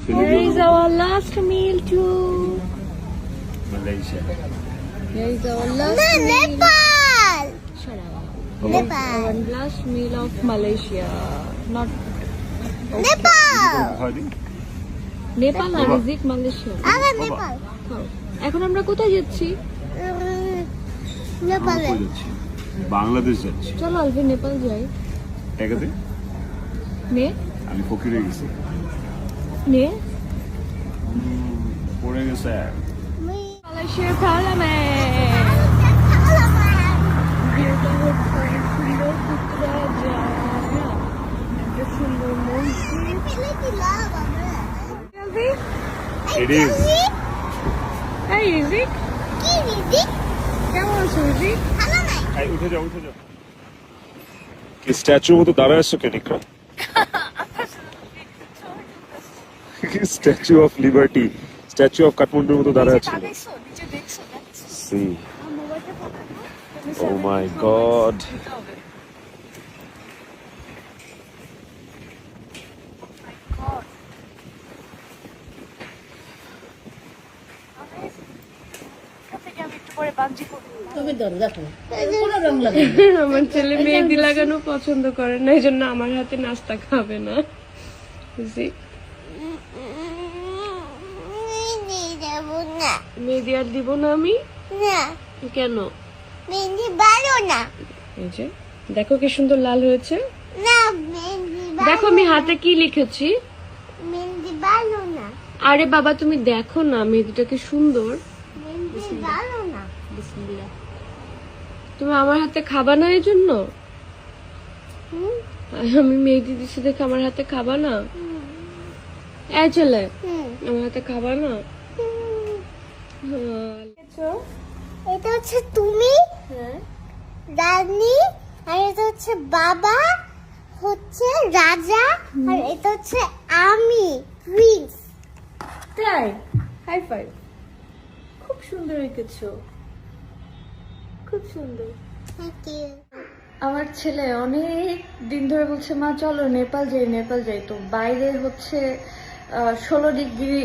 Here is our last meal to Malaysia. Here is our last No, meal. Nepal. Shut up. Nepal. Our last meal of Malaysia. Not Nepal. হয়নি Nepal or বাবা। is it Malaysia? আবার নেপাল। খাও। এখন আমরা কোথায় যাচ্ছি? নেপালে। কই যাচ্ছি বাংলাদেশ যাচ্ছি চলো আলফি নেপাল যাই। একাতে নে আমি ফকির হয়ে গেছি নে পড়ে গেছে মালয়েশিয়ার পার্লামেন্ট। ভিউটা হচ্ছে সুন্দর পুত্রাজা। একটা সুন্দর মসজিদ। আলফি, It is. এই রিজিক, কেমন আছো রিজিক? এই উঠে যাও কি স্ট্যাচুর মতো দাঁড়ায় আছো কেন Iqra statue of liberty statue of কাঠমান্ডুর মতো দাঁড়ায় আছে সি ও মাই গড আমার ছেলে মেহেদি লাগানো পছন্দ করে না, এই জন্য আমার হাতে নাস্তা খাবে না। বুঝি মেহেদি আর দিব না আমি। কেন? এই যে দেখো কি সুন্দর লাল হয়েছে। দেখো আমি হাতে কি লিখেছি। আরে বাবা তুমি দেখো না মেহেদিটা কি সুন্দর। বিসমিল্লাহ। তুমি আমার হাতে খাবা না এই জন্য? আমি মেহেদি দিচ্ছি দেখে আমার হাতে খাবা না? এই ছেলে আমার হাতে খাবা না? এটা হচ্ছে তুমি রানী, আর এটা হচ্ছে বাবা হচ্ছে রাজা, আর এটা হচ্ছে আমি প্রিন্স। তাই হাই ফাইভ। খুব সুন্দর এঁকেছো, খুব সুন্দর। Thank you. আমার ছেলে অনেক দিন ধরে বলছে মা চলো নেপাল যাই। তো বাইরে হচ্ছে 16 ডিগ্রি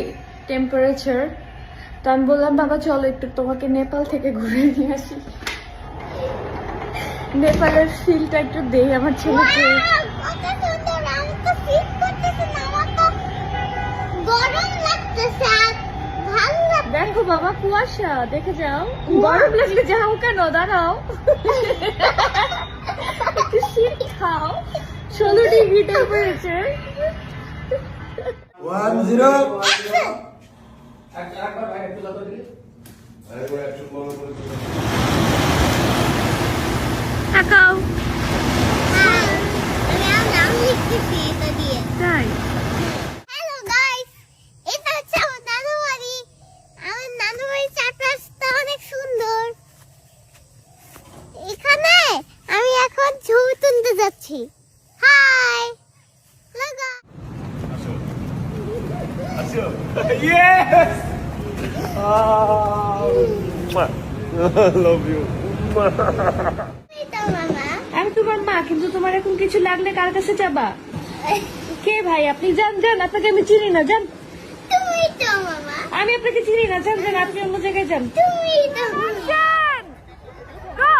টেম্পারেচার। তো আমি বললাম বাবা চলো একটু তোমাকে নেপাল থেকে ঘুরে নিয়ে আসি, নেপালের ফিলটা একটু দেই আমার ছেলেকে। কত সুন্দর! আমি তো ফিল করতেছি না, আমার তো গরম লাগতেছে আর ভালো লাগছে। দেখো বাবা কুয়াশা, দেখে যাও। গরম লাগলে যাও কেন, দাঁড়াও একটু শীত খাও। 16 ডিগ্রি টেম্পারেচার। 10 তাকাও। আমি আমার নাম লিখতেছি এটা দিয়ে। তাই হ্যালো গাইস, এটা হচ্ছে আমার নানু বাড়ি। আমার নানু বাড়ির চারপাশটা অনেক সুন্দর। এখানে আমি এখন ছবি তুলতে যাচ্ছি। হাই লাগা। Yes! Love you. এটা মামা। আমি তোমার মা, কিন্তু তোমার এখন কিছু লাগলে কার কাছে যাবা? কে ভাই আপনি? যান আপনাকে আমি চিনি না, যান। তুমি তো মামা। আমি আপনাকে চিনি না, যান আপনি অন্য জায়গায় যান। তুমি তো মামা। Go!